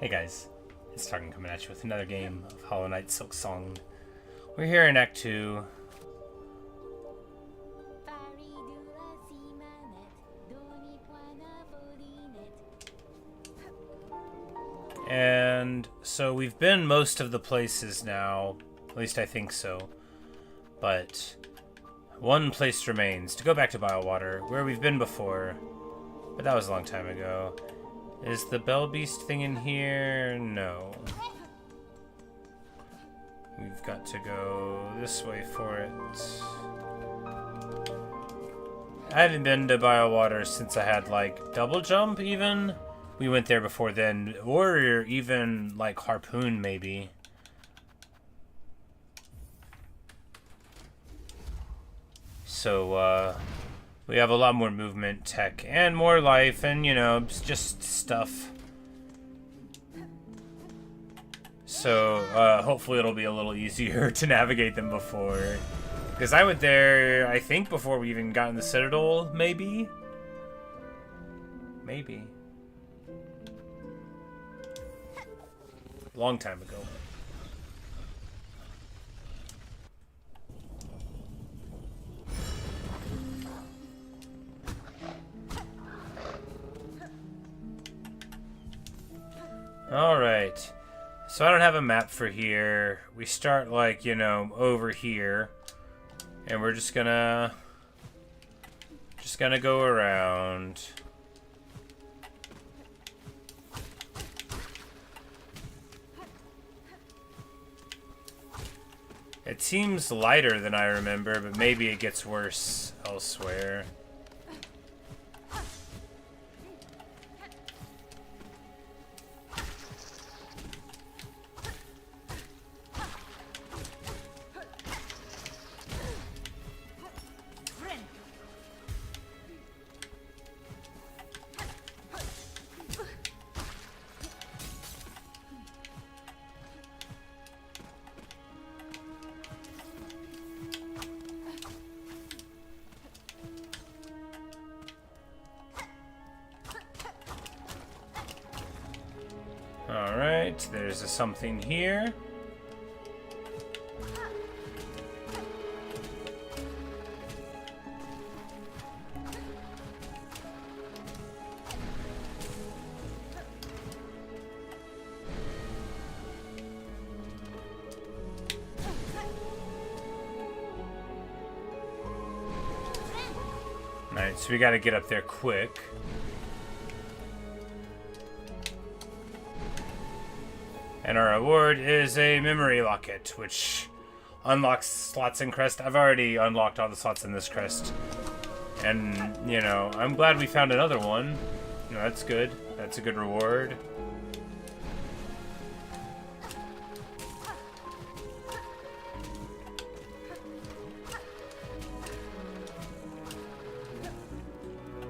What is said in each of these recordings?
Hey guys, it's Tarkin coming at you with another game of Hollow Knight Silksong. We're here in Act 2. And so we've been most of the places now, at least I think so. But one place remains, to go back to Bilewater, where we've been before. But that was a long time ago. Is the Bell Beast thing in here? No. We've got to go this way for it. I haven't been to Bilewater since I had, like, double jump, even. We went there before then. Or even, like, harpoon, maybe. So, we have a lot more movement, tech, and more life, and, you know, just stuff. So, hopefully it'll be a little easier to navigate than before. Because I went there, I think, before we even got in the Citadel, maybe? Maybe. Long time ago. Alright, so I don't have a map for here. We start, like, you know, over here. And we're just gonna go around. It seems lighter than I remember, but maybe it gets worse elsewhere. Alright, there's something here. Alright, so we gotta get up there quick. And our reward is a memory locket, which unlocks slots in Crest. I've already unlocked all the slots in this Crest. And, you know, I'm glad we found another one. You know, that's good. That's a good reward.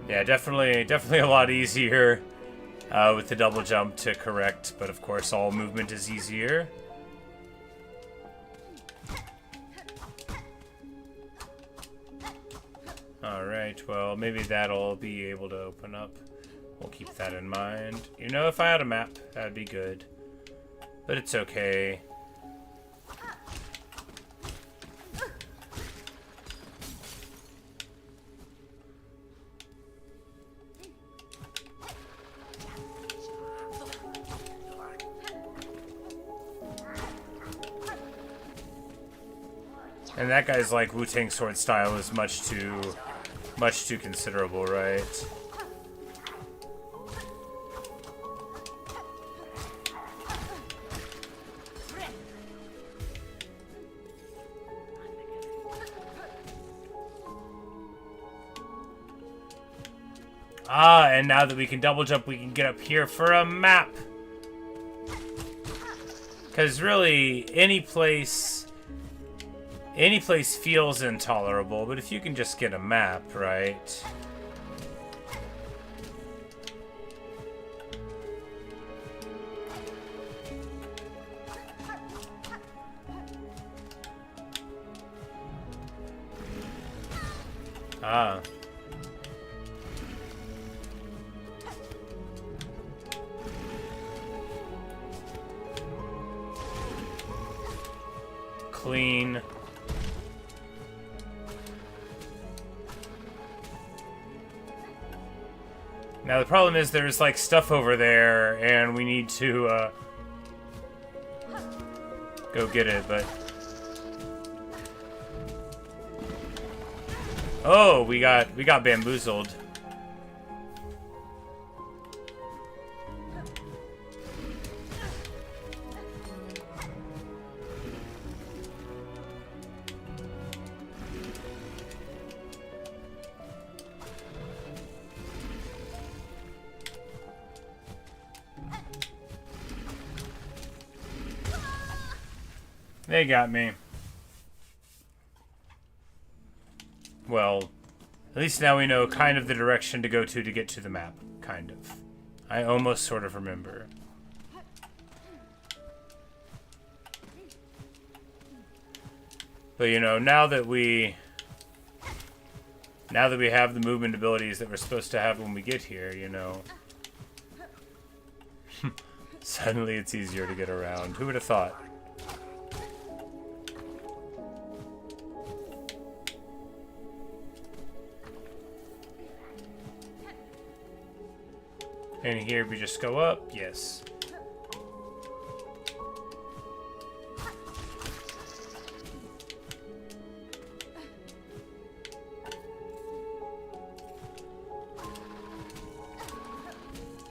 Yeah, definitely a lot easier. With the double jump to correct, but of course all movement is easier. Alright, well, maybe that'll be able to open up. We'll keep that in mind. You know, if I had a map, that'd be good. But it's okay. And that guy's, like, Wu-Tang sword style is much too considerable, right? Ah, and now that we can double jump, we can get up here for a map. Because really, any place feels intolerable, but if you can just get a map, right? Ah. clean. Now the problem is there's like stuff over there and we need to go get it, but oh, we got bamboozled. They got me. Well, at least now we know kind of the direction to go to get to the map. Kind of. I almost sort of remember. But you know, now that we have the movement abilities that we're supposed to have when we get here, you know. Suddenly it's easier to get around. Who would have thought? And here we just go up, yes.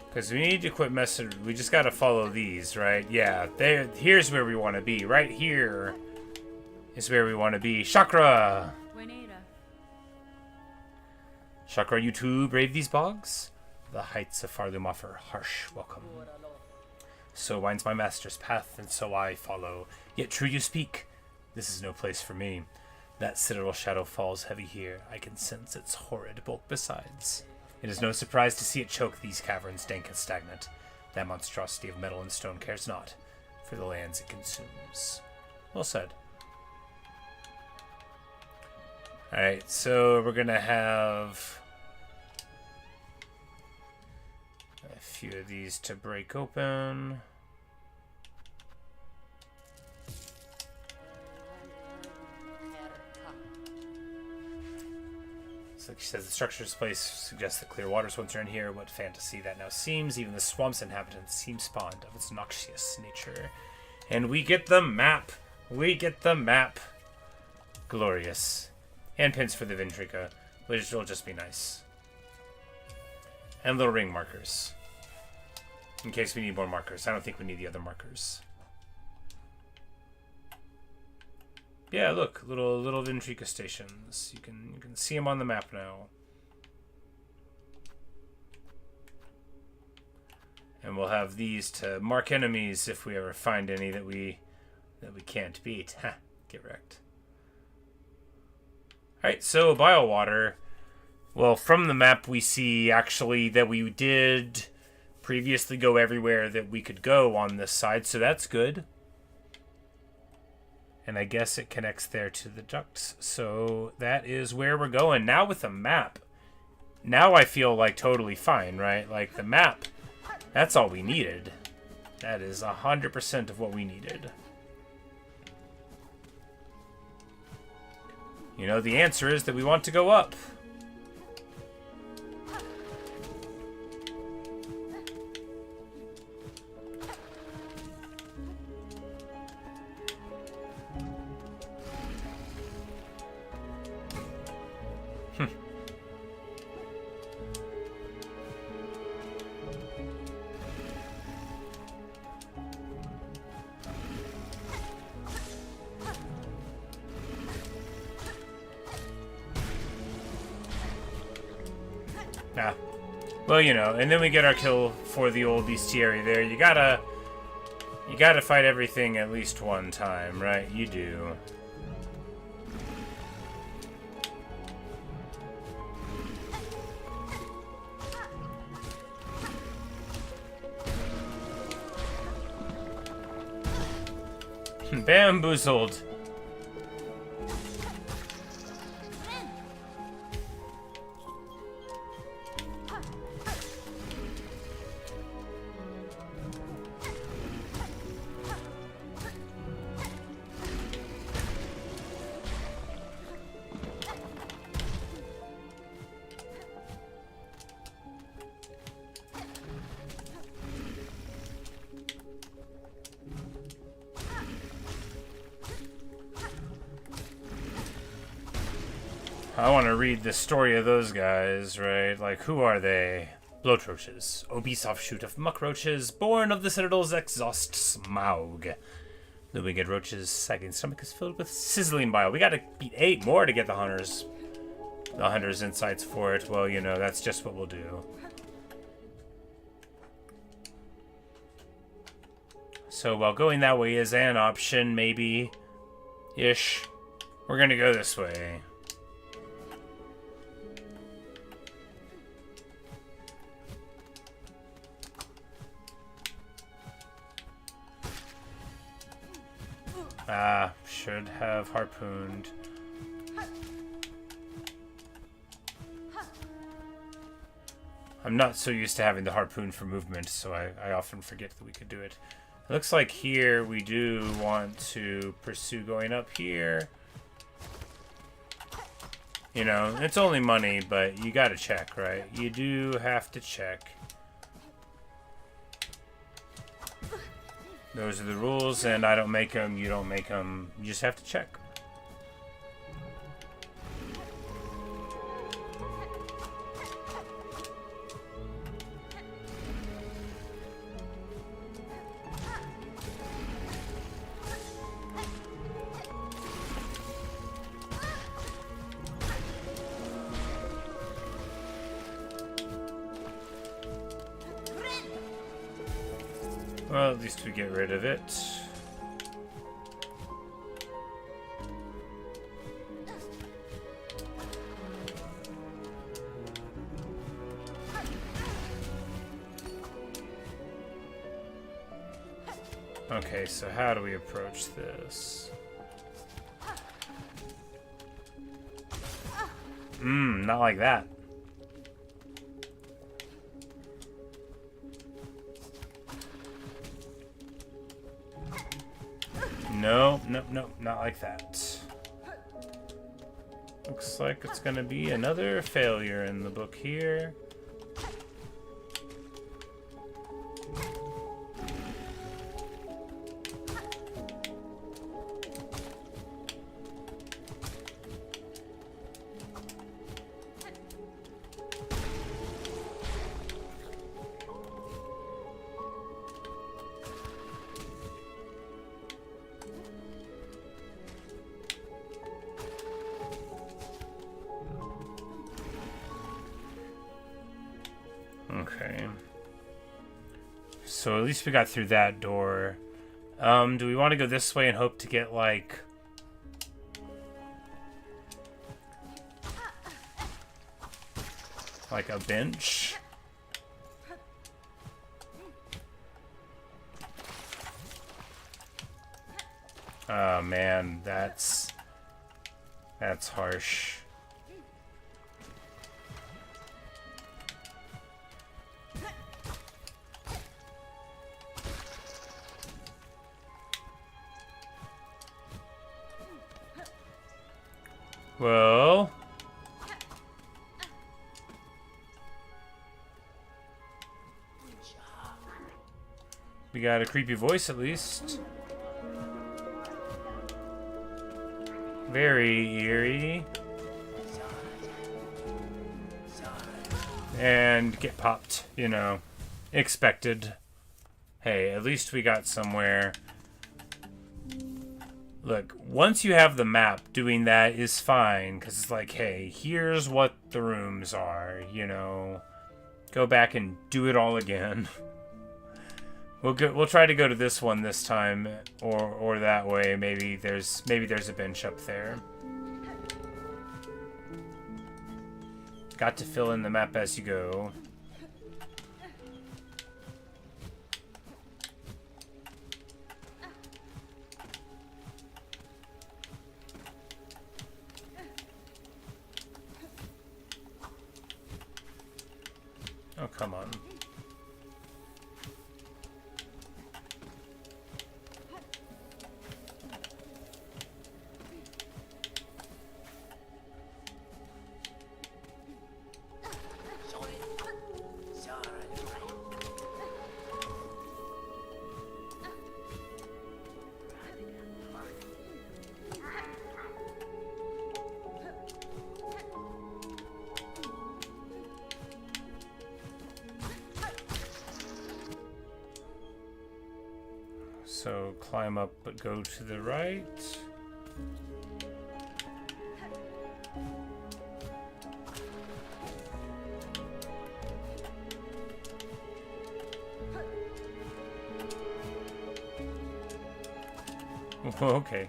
Because we need to quit messing, we just gotta follow these, right? Yeah, here's where we want to be. Right here is where we want to be. Chakra! Chakra, you too brave these bogs? The heights of Farloom offer harsh welcome. So winds my master's path, and so I follow. Yet true you speak. This is no place for me. That citadel shadow falls heavy here. I can sense its horrid bulk besides. It is no surprise to see it choke these caverns dank and stagnant. That monstrosity of metal and stone cares not for the lands it consumes. Well said. Alright, so we're gonna have a few of these to break open. So like she says, the structure's place suggests that clear waters once are in here. What fantasy that now seems. Even the swamp's inhabitants seem spawned of its noxious nature. And we get the map. We get the map. Glorious. And pins for the Vindrika, which will just be nice. And little ring markers. In case we need more markers. I don't think we need the other markers. Yeah, look, little Vindrika stations. You can see them on the map now. And we'll have these to mark enemies if we ever find any that we can't beat. Ha, get wrecked. Alright, so Bilewater. Well, from the map we see actually that we did previously go everywhere that we could go on this side, so that's good. And I guess it connects there to the ducts, so that is where we're going. Now with the map, now I feel like totally fine, right? Like the map, that's all we needed. That is 100% of what we needed. You know, the answer is that we want to go up. Ah. Well, you know, and then we get our kill for the old bestiary there. You gotta fight everything at least one time, right? You do. Bamboozled. I want to read the story of those guys, right? Like, who are they? Bloatroaches, obese offshoot of muckroaches, born of the Citadel's exhaust smaug. The winged roach's sagging stomach is filled with sizzling bile. We gotta beat 8 more to get the hunter's insights for it. Well, you know, that's just what we'll do. So while going that way is an option, maybe, ish, we're gonna go this way. Ah, should have harpooned. I'm not so used to having the harpoon for movement, so I often forget that we could do it. It looks like here we do want to pursue going up here. You know, it's only money, but you gotta check, right? You do have to check. Those are the rules, and I don't make them, you don't make them. You just have to check. Well, at least we get rid of it. Okay, so how do we approach this? Not like that. No, not like that. Looks like it's gonna be another failure in the book here. Okay. So at least we got through that door. Do we want to go this way and hope to get, like... like a bench? Oh man, that's harsh. Well, we got a creepy voice at least. Very eerie. And get popped, you know. Expected. Hey, at least we got somewhere. Look, once you have the map, doing that is fine, because it's like, hey, here's what the rooms are, you know. Go back and do it all again. We'll try to go to this one this time, or that way. Maybe there's a bench up there. Got to fill in the map as you go. Oh, come on. So climb up, but go to the right. Okay.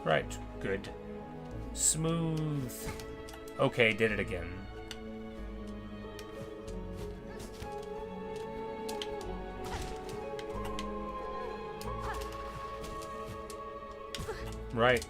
Right, good. Smooth. Okay, did it again. Right.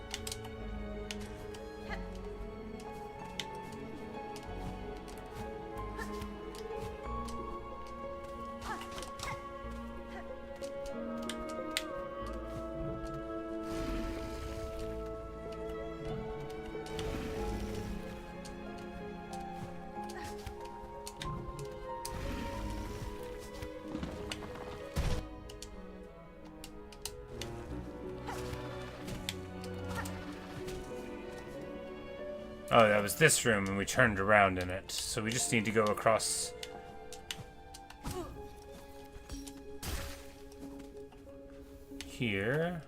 Oh, that was this room, and we turned around in it. So we just need to go across... here.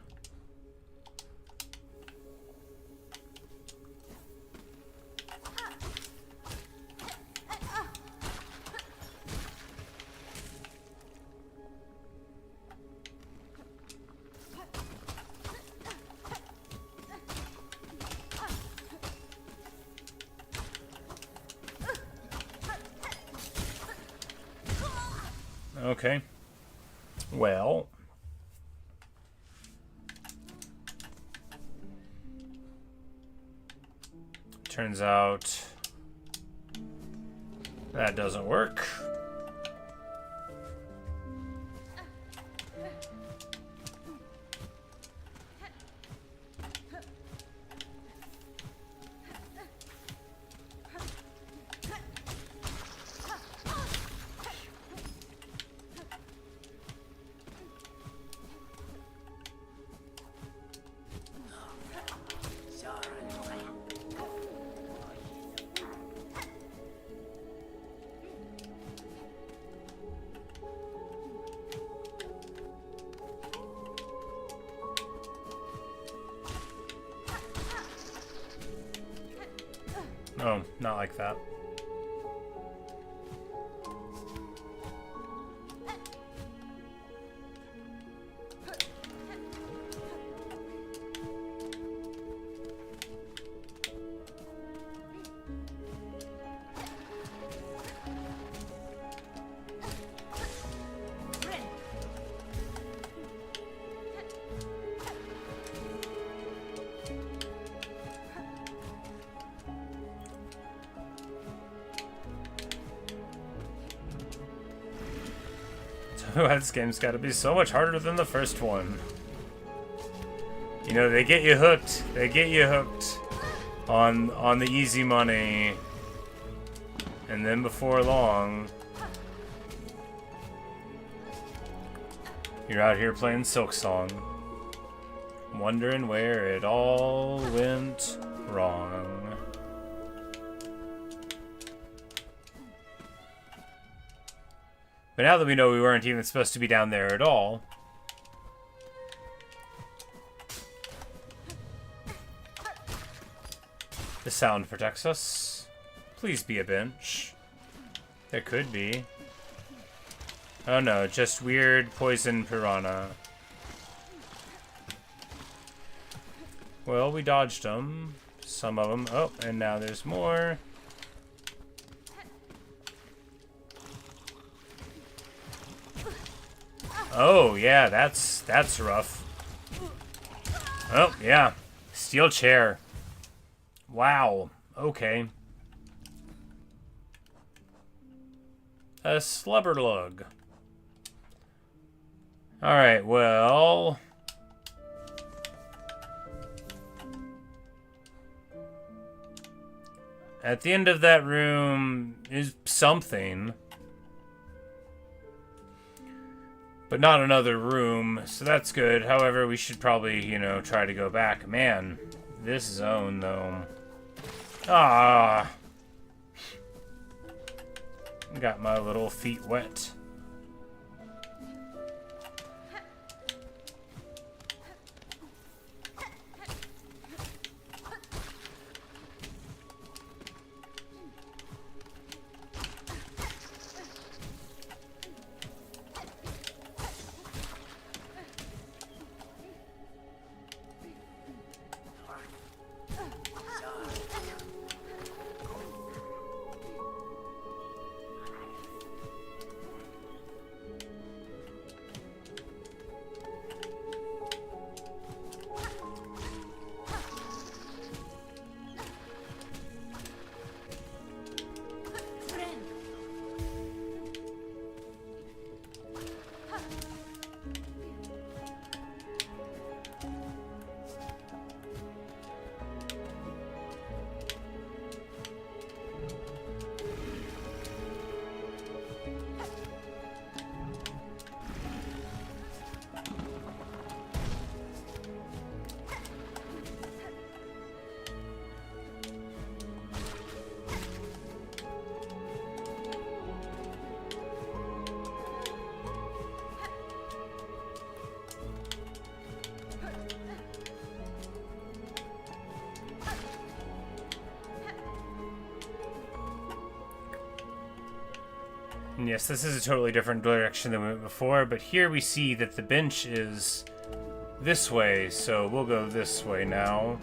Okay. Well. Turns out that doesn't work. Oh, not like that. This game's got to be so much harder than the first one. You know, they get you hooked. They get you hooked on the easy money. And then before long, you're out here playing Silksong, wondering where it all went wrong. But now that we know we weren't even supposed to be down there at all... The sound protects us. Please be a bench. There could be. Oh no, just weird poison piranha. Well, we dodged them. Some of them. Oh, and now there's more. Oh, yeah, that's rough. Oh, yeah. Steel chair. Wow. Okay. A slubberlug. Alright, well... At the end of that room is something. But not another room, so that's good. However, we should probably, you know, try to go back. Man, this zone, though. Ah. Got my little feet wet. And yes, this is a totally different direction than we went before, but here we see that the bench is this way, so we'll go this way now.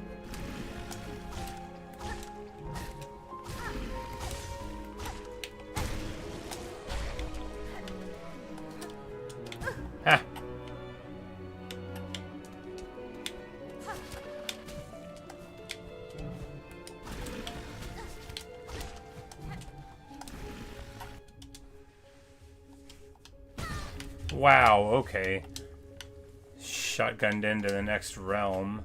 Ha! Wow, okay. Shotgunned into the next realm.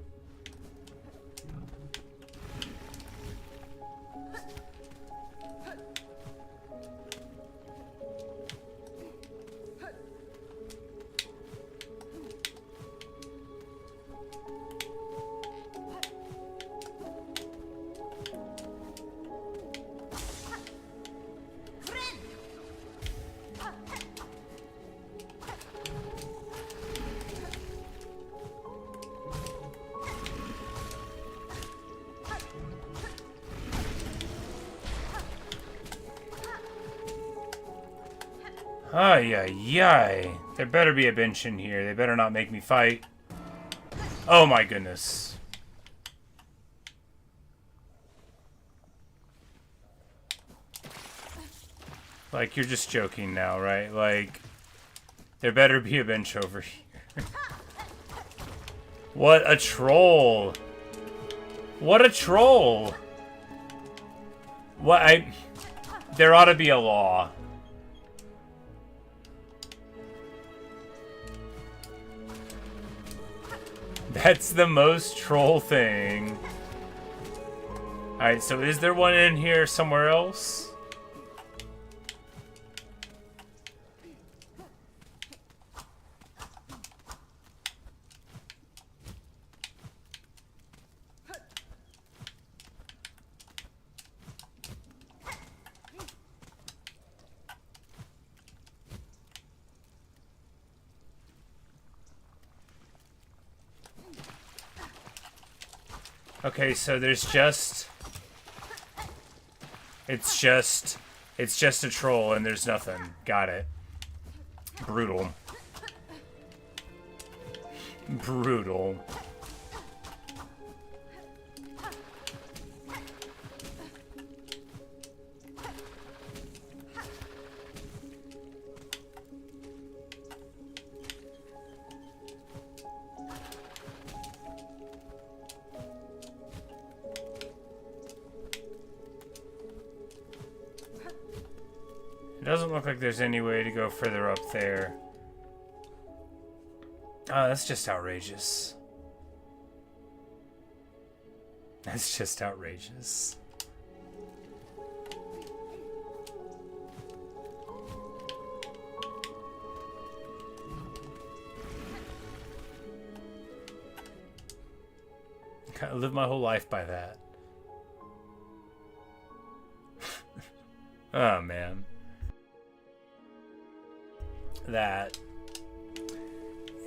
Ay, ay, ay. There better be a bench in here. They better not make me fight. Oh my goodness. Like, you're just joking now, right? Like, there better be a bench over here. What a troll. What a troll. There ought to be a law. That's the most troll thing. Alright, so is there one in here somewhere else? Okay, so there's just... It's just a troll and there's nothing. Got it. Brutal. Brutal. It doesn't look like there's any way to go further up there. Oh, that's just outrageous. That's just outrageous. I live my whole life by that. Oh, man. That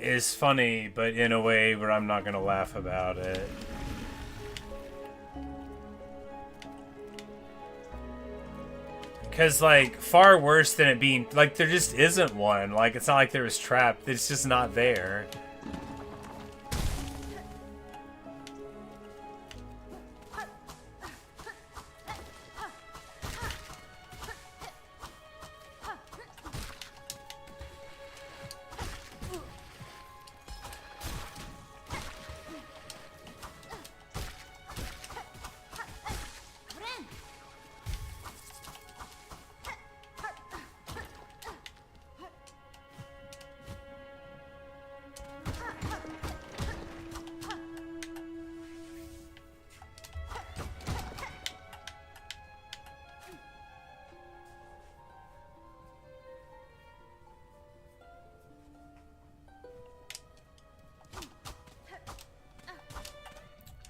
is funny, but in a way where I'm not gonna laugh about it. Because, like, far worse than it being... Like, there just isn't one. Like, it's not like there was trapped. It's just not there.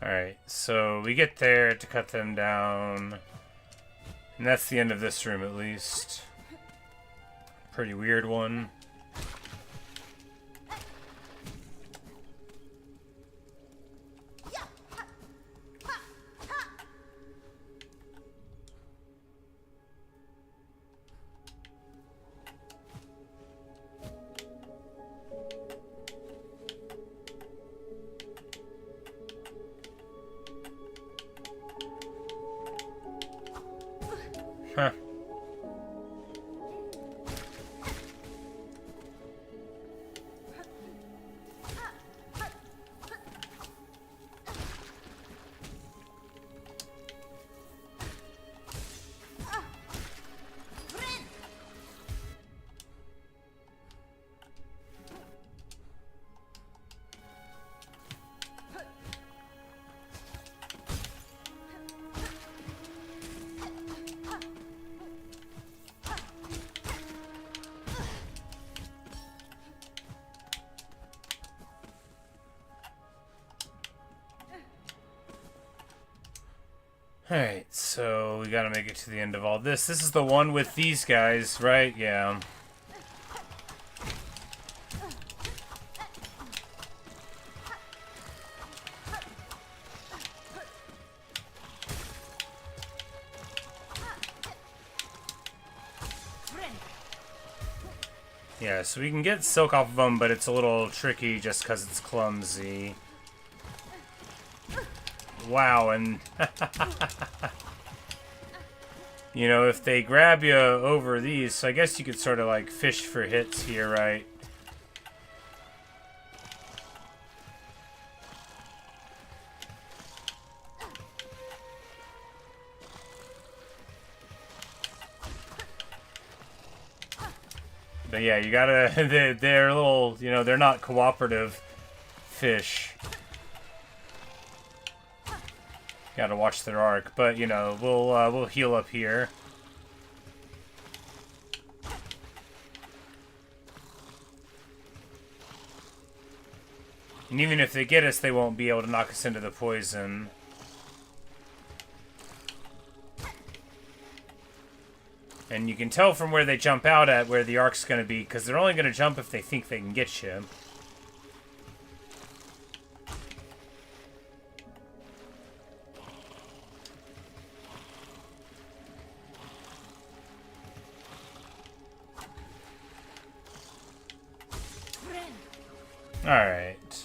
Alright, so we get there to cut them down. And that's the end of this room, at least. Pretty weird one. Alright, so we gotta make it to the end of all this. This is the one with these guys, right? Yeah. Yeah, so we can get silk off of them, but it's a little tricky just because it's clumsy. Wow, and... you know, if they grab you over these, so I guess you could sort of like fish for hits here, right? But yeah, you gotta... they're a little... you know, they're not cooperative fish. Gotta watch their arc, but you know, we'll heal up here. And even if they get us, they won't be able to knock us into the poison. And you can tell from where they jump out at where the arc's gonna be, because they're only gonna jump if they think they can get you. Alright.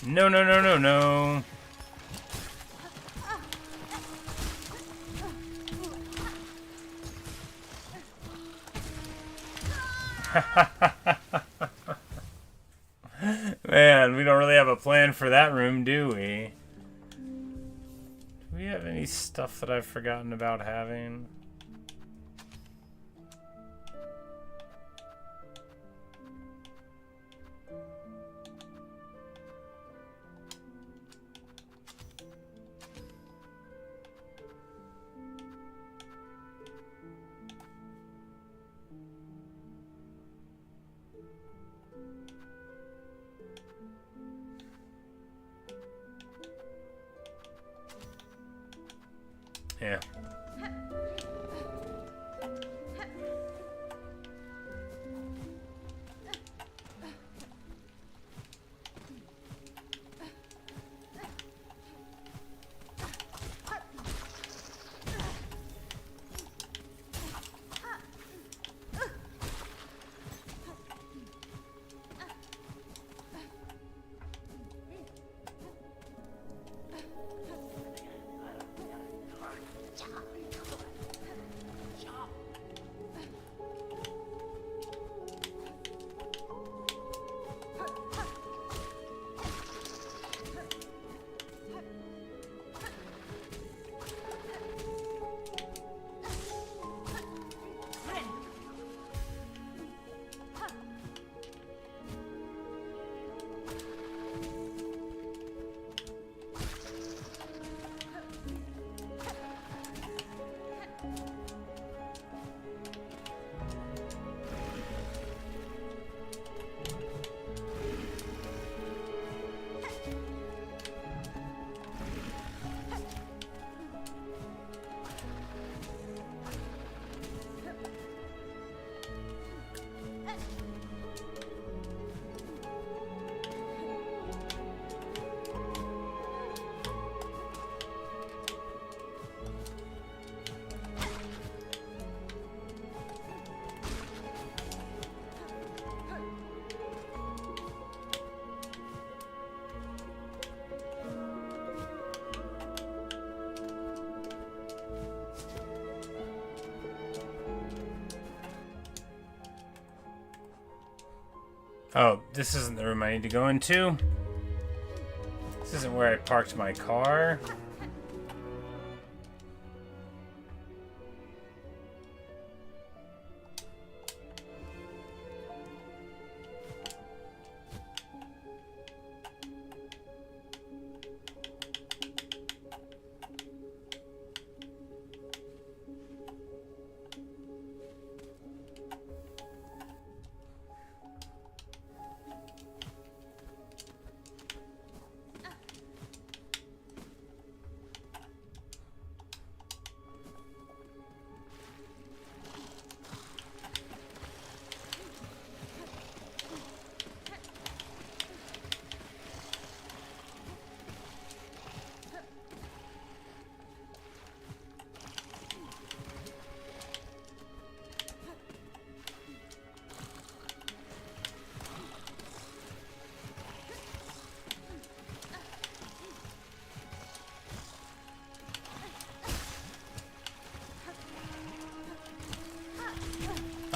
No, no, no, no, no. Man, we don't really have a plan for that room, do we? Do we have any stuff that I've forgotten about having? Yeah. Oh, this isn't the room I need to go into. This isn't where I parked my car.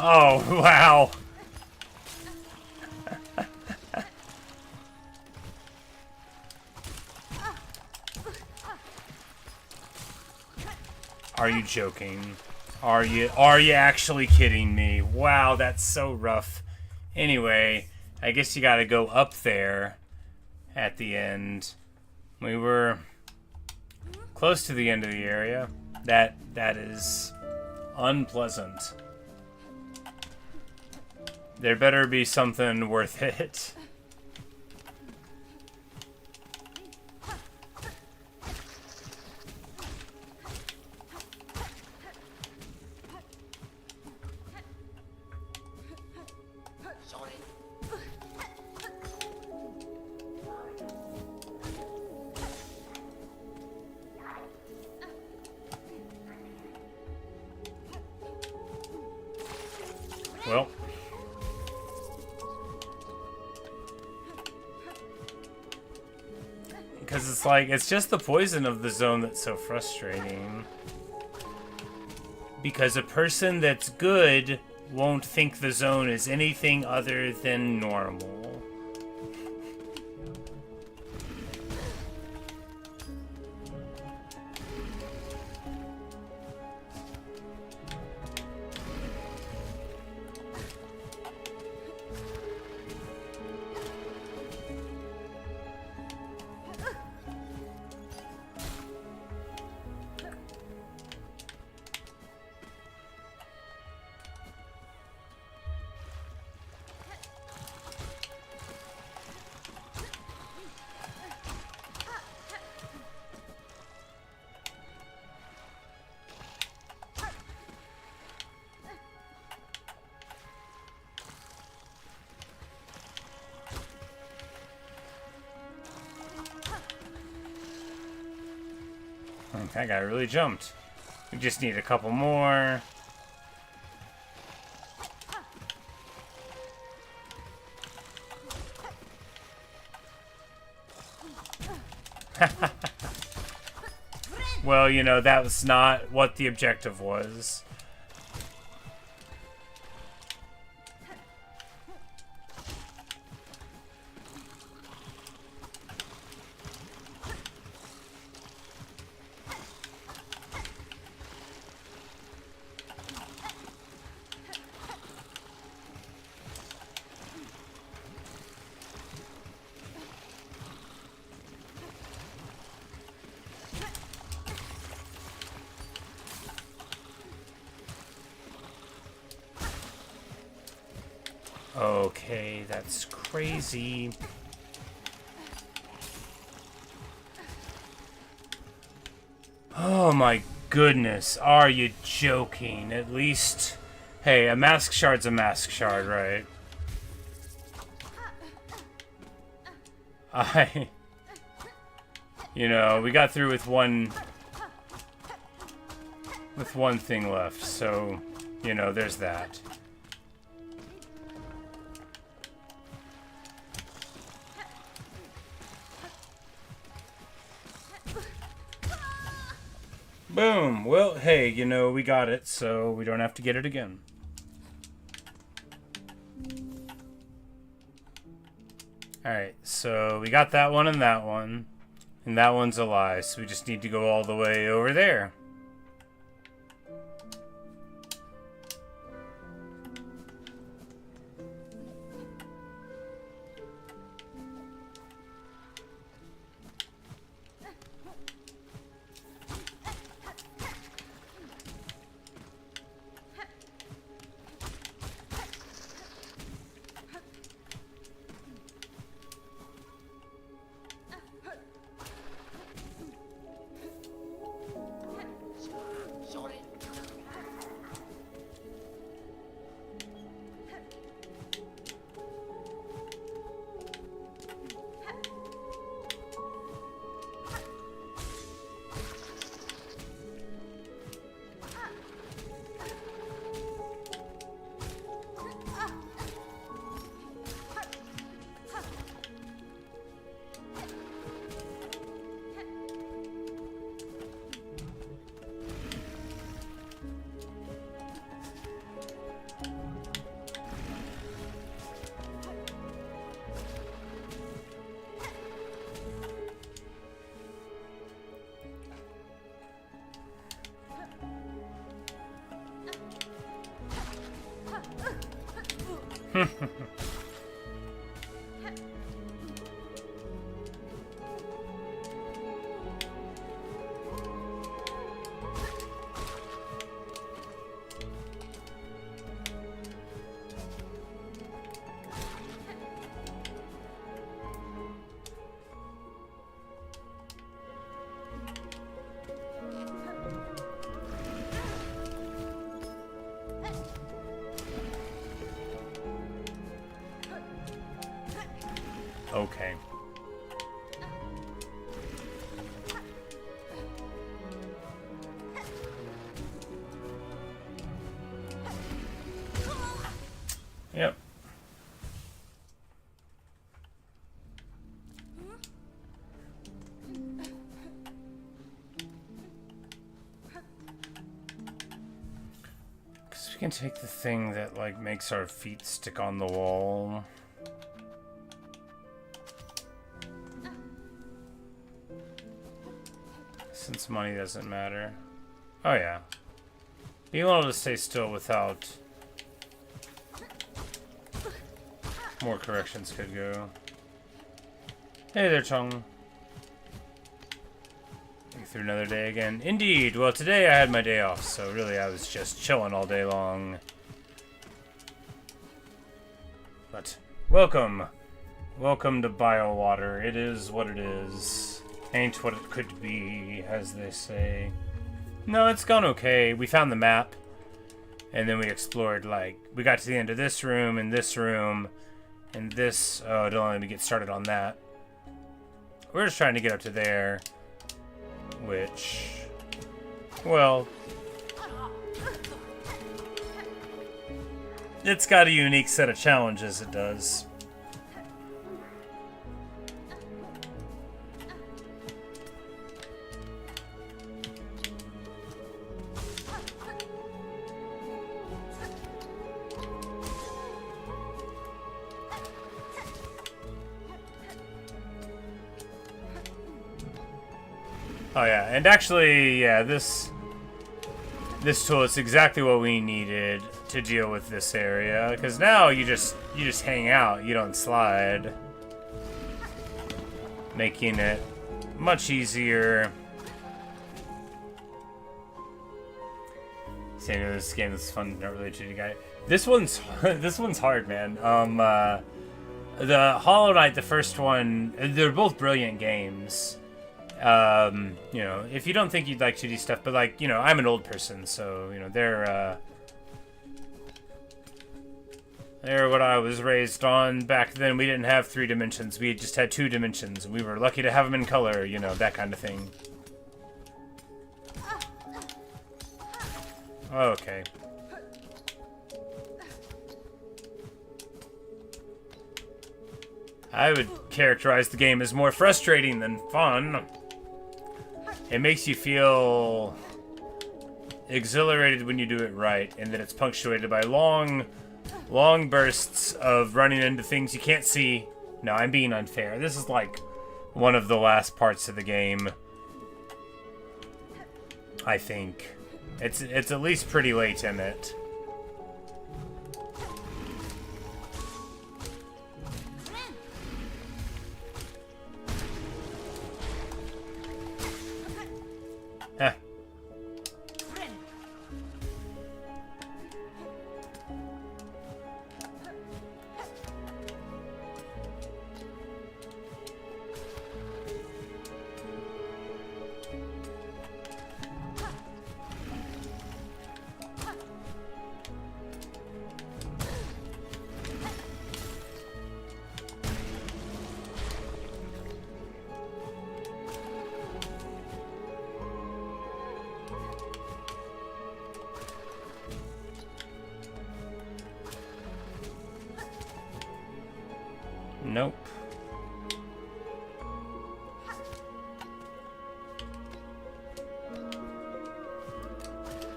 Oh, wow. Are you joking? Are you actually kidding me? Wow, that's so rough. Anyway, I guess you gotta go up there at the end. We were close to the end of the area. That is unpleasant. There better be something worth it. Well. Because it's like, it's just the poison of the zone that's so frustrating. Because a person that's good won't think the zone is anything other than normal. That guy really jumped. We just need a couple more. Well, you know, that was not what the objective was. Okay, that's crazy. Oh my goodness, are you joking? At least, hey, a mask shard's a mask shard, right? You know, we got through with one thing left, so, you know, there's that. Boom! Well, hey, you know, we got it, so we don't have to get it again. Alright, so we got that one and that one. And that one's a lie, so we just need to go all the way over there. Okay. Yep. Because we can take the thing that, like, makes our feet stick on the wall. Since money doesn't matter. Oh, yeah. Being able to stay still without more corrections could go. Hey there, Chung. Through another day again. Indeed. Well, today I had my day off, so really I was just chilling all day long. But welcome. Welcome to Bilewater. It is what it is. Ain't what it could be, as they say. No, it's gone okay. We found the map, and then we explored, like, we got to the end of this room, and this room, and this. Oh, don't let me get started on that. We're just trying to get up to there, which, well, it's got a unique set of challenges, it does. Oh yeah, and actually, yeah, this tool is exactly what we needed to deal with this area, because now you just hang out, you don't slide, making it much easier. Saying this game is fun, not really cheating guy. This one's hard, man. The Hollow Knight, the first one, they're both brilliant games. You know, if you don't think you'd like 2D stuff, but, like, you know, I'm an old person, so, you know, they're what I was raised on. Back then, we didn't have 3 dimensions. We just had 2 dimensions. We were lucky to have them in color, you know, that kind of thing. Okay. I would characterize the game as more frustrating than fun. It makes you feel exhilarated when you do it right, and then it's punctuated by long bursts of running into things you can't see. No, I'm being unfair. This is like one of the last parts of the game, I think. It's at least pretty late in it. Huh. Nope.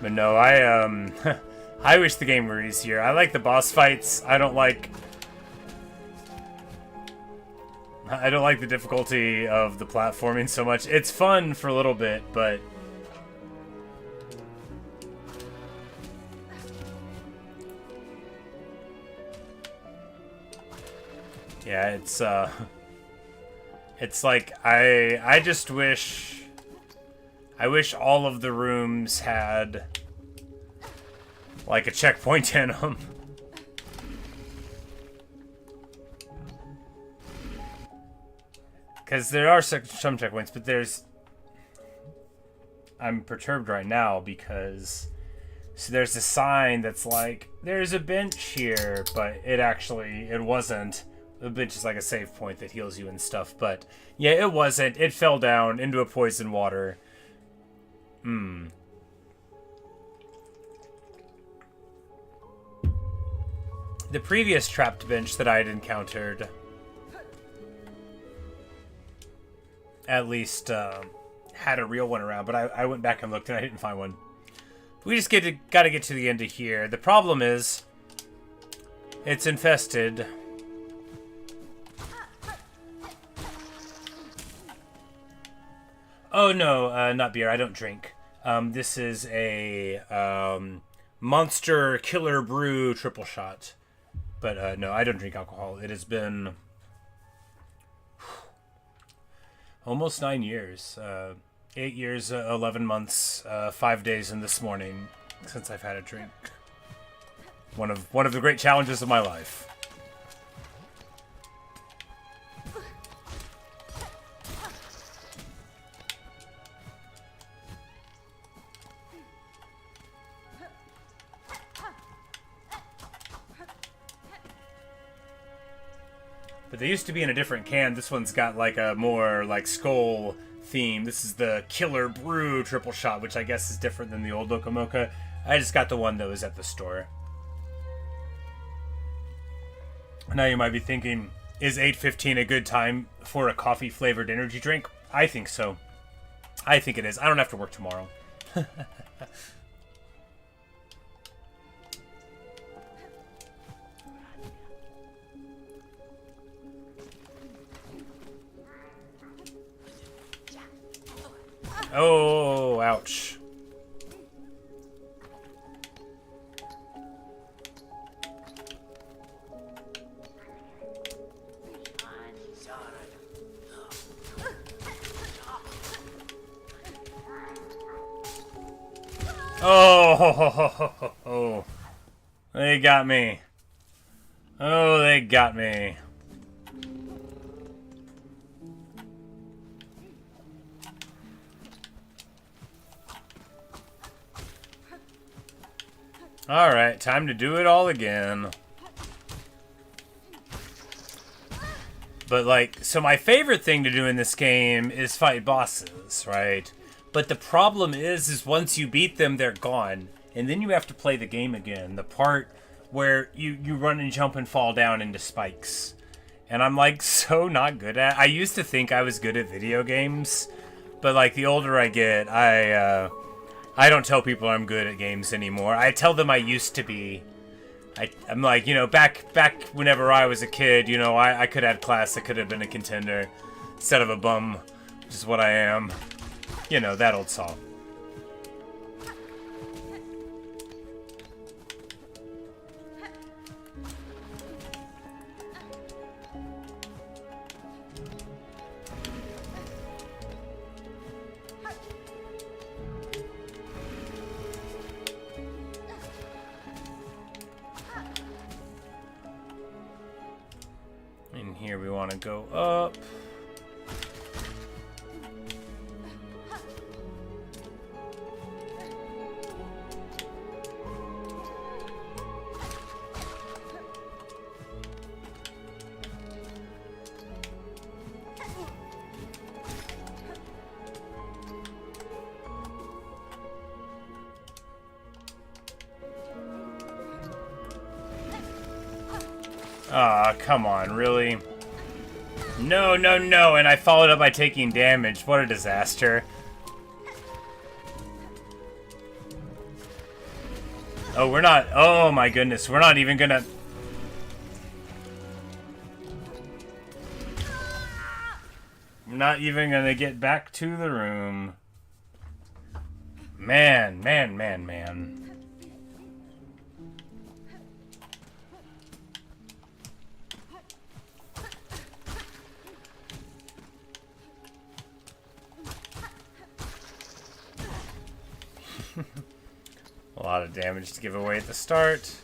But no, I wish the game were easier. I like the boss fights. I don't like the difficulty of the platforming so much. It's fun for a little bit, but Yeah, it's like I just wish all of the rooms had like a checkpoint in them. Because there are some checkpoints, but I'm perturbed right now because so there's a sign that's like, there's a bench here, but it wasn't. The bench is like a save point that heals you and stuff, but yeah, it wasn't. It fell down into a poison water. The previous trapped bench that I had encountered at least had a real one around, but I went back and looked and I didn't find one. We just gotta get to the end of here. The problem is, it's infested. Oh no, not beer. I don't drink. This is a Monster Killer Brew triple shot. But no, I don't drink alcohol. It has been almost 9 years. 8 years, 11 months, 5 days, and this morning since I've had a drink. One of the great challenges of my life. But they used to be in a different can. This one's got like a more like skull theme. This is the Killer Brew triple shot, which I guess is different than the old Locomoca. I just got the one that was at the store. Now you might be thinking, is 8:15 a good time for a coffee flavored energy drink? I think so. I think it is. I don't have to work tomorrow. Oh, ouch. Oh, they got me. Oh, they got me. Alright, time to do it all again. But, like, so my favorite thing to do in this game is fight bosses, right? But the problem is once you beat them, they're gone. And then you have to play the game again. The part where you run and jump and fall down into spikes. And I'm, like, so not good at it. I used to think I was good at video games. But, like, the older I get, I don't tell people I'm good at games anymore. I tell them I used to be. I'm like, you know, back whenever I was a kid, you know, I could have class. I could have been a contender instead of a bum, which is what I am. You know, that old song. And here we want to go up. Ah, come on, really? No, no, no, and I followed up by taking damage. What a disaster. Oh, we're not... Oh, my goodness. We're not even gonna... I'm not even gonna get back to the room. Man, man, man, man. A lot of damage to give away at the start.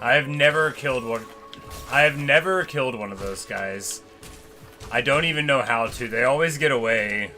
I've never killed one of those guys. I don't even know how to. They always get away.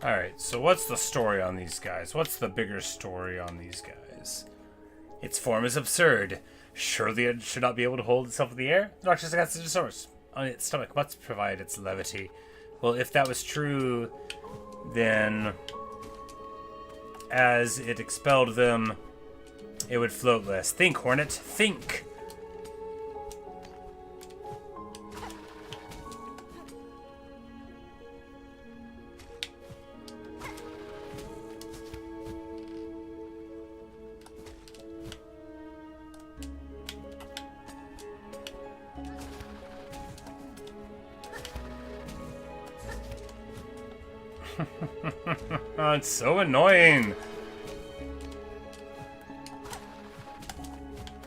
Alright, so what's the story on these guys? What's the bigger story on these guys? Its form is absurd. Surely it should not be able to hold itself in the air? The Noxious against the source on its stomach must provide its levity. Well, if that was true, then as it expelled them, it would float less. Think, Hornet, think! Oh, it's so annoying.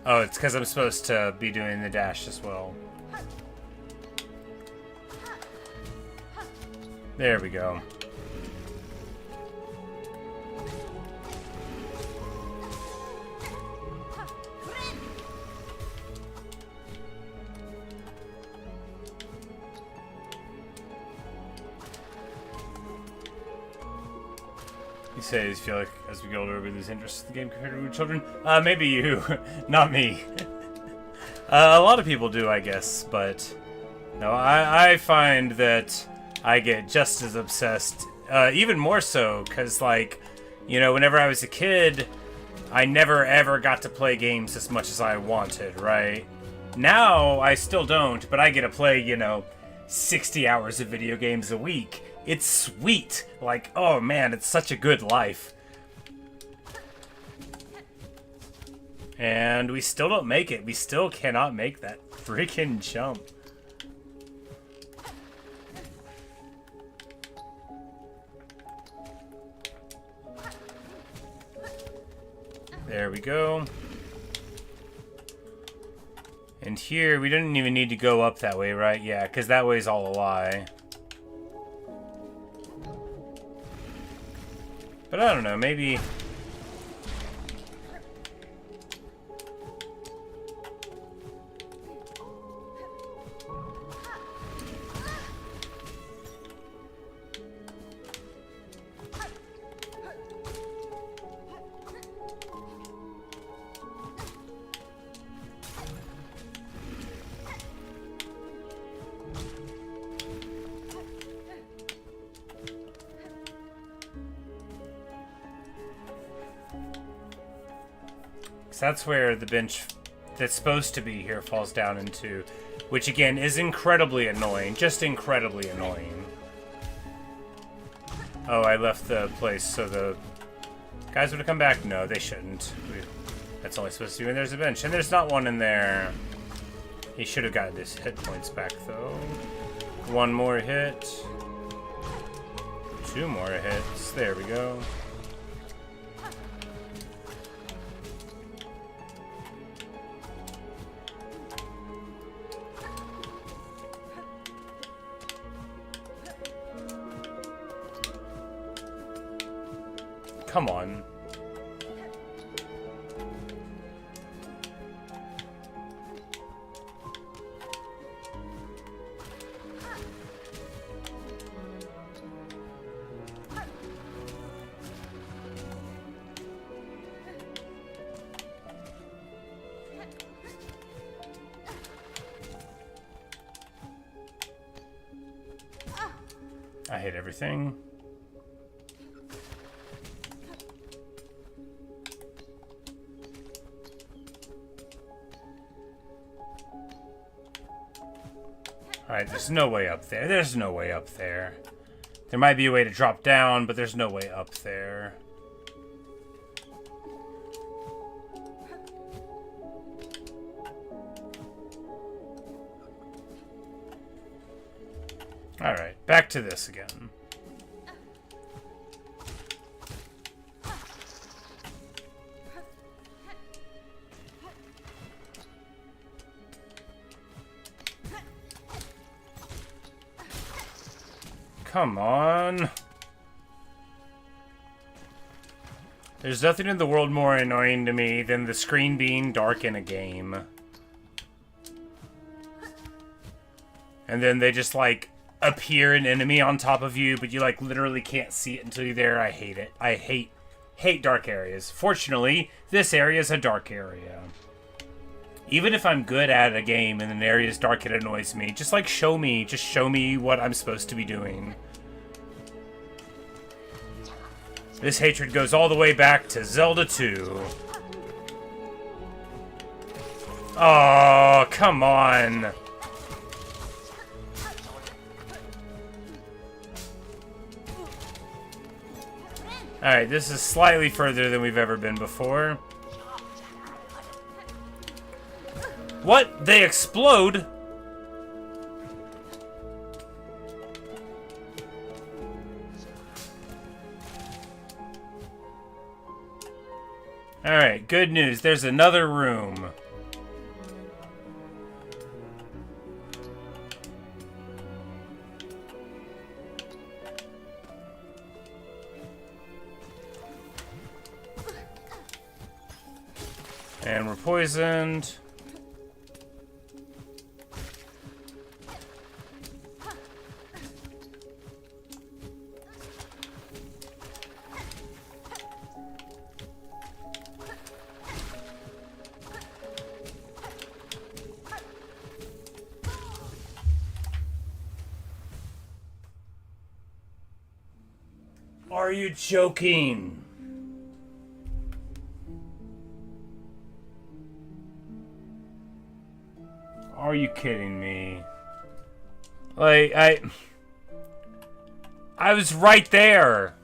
Oh, it's because I'm supposed to be doing the dash as well. There we go. You say you feel like as we get older we lose interest in the game compared to children? Maybe you, not me. A lot of people do, I guess, but no, I find that I get just as obsessed, even more so, because, like, you know, whenever I was a kid, I never ever got to play games as much as I wanted, right? Now, I still don't, but I get to play, you know, 60 hours of video games a week. It's sweet. Like, oh man, it's such a good life. And we still don't make it. We still cannot make that freaking jump. There we go. And here, we didn't even need to go up that way, right? Yeah, because that way's all a lie. But I don't know, maybe... That's where the bench that's supposed to be here falls down into, which again is incredibly annoying. Just incredibly annoying. Oh, I left the place so the guys would have come back. No, they shouldn't. That's only supposed to be when there's a bench, and there's not one in there. He should have gotten his hit points back though. One more hit. Two more hits. There we go. Come on. I hate everything. Alright, there's no way up there. There's no way up there. There might be a way to drop down, but there's no way up there. Alright, back to this again. Come on. There's nothing in the world more annoying to me than the screen being dark in a game. And then they just, like, appear an enemy on top of you, but you, like, literally can't see it until you're there. I hate it. I hate dark areas. Fortunately, this area is a dark area. Even if I'm good at a game and an area is dark, it annoys me. Just, like, show me. Just show me what I'm supposed to be doing. This hatred goes all the way back to Zelda 2. Oh, come on. Alright, this is slightly further than we've ever been before. What? They explode? Alright, good news. There's another room. And we're poisoned. Are you joking? Are you kidding me? Like, I was right there.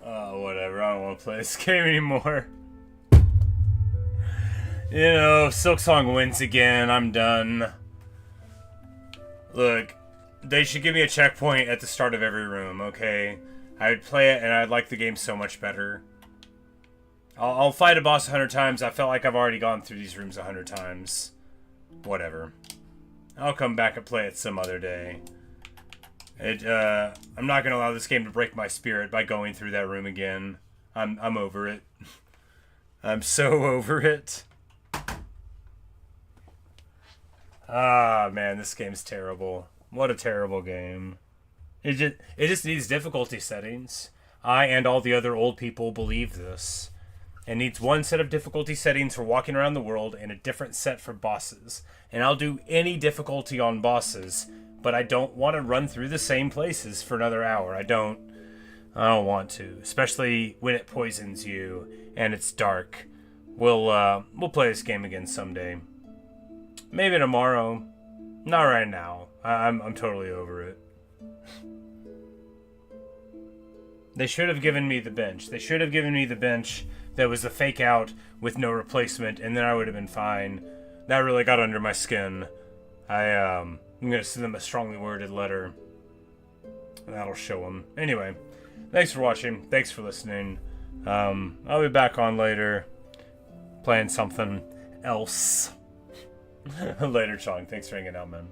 Oh, whatever. I don't want to play this game anymore. You know, Silksong wins again. I'm done. Look, they should give me a checkpoint at the start of every room, okay? I would play it and I'd like the game so much better. I'll fight a boss 100 times. I felt like I've already gone through these rooms 100 times. Whatever. I'll come back and play it some other day. I'm not gonna allow this game to break my spirit by going through that room again. I'm over it. I'm so over it. Ah, man, this game's terrible. What a terrible game. It just needs difficulty settings. I and all the other old people believe this. It needs one set of difficulty settings for walking around the world and a different set for bosses. And I'll do any difficulty on bosses, but I don't want to run through the same places for another hour. I don't want to, especially when it poisons you and it's dark. We'll play this game again someday. Maybe tomorrow. Not right now. I'm totally over it. They should have given me the bench. They should have given me the bench that was the fake out with no replacement, and then I would have been fine. That really got under my skin. I'm gonna send them a strongly worded letter. And that'll show them. Anyway, thanks for watching. Thanks for listening. I'll be back on later, playing something else. Later, Chong. Thanks for hanging out, man.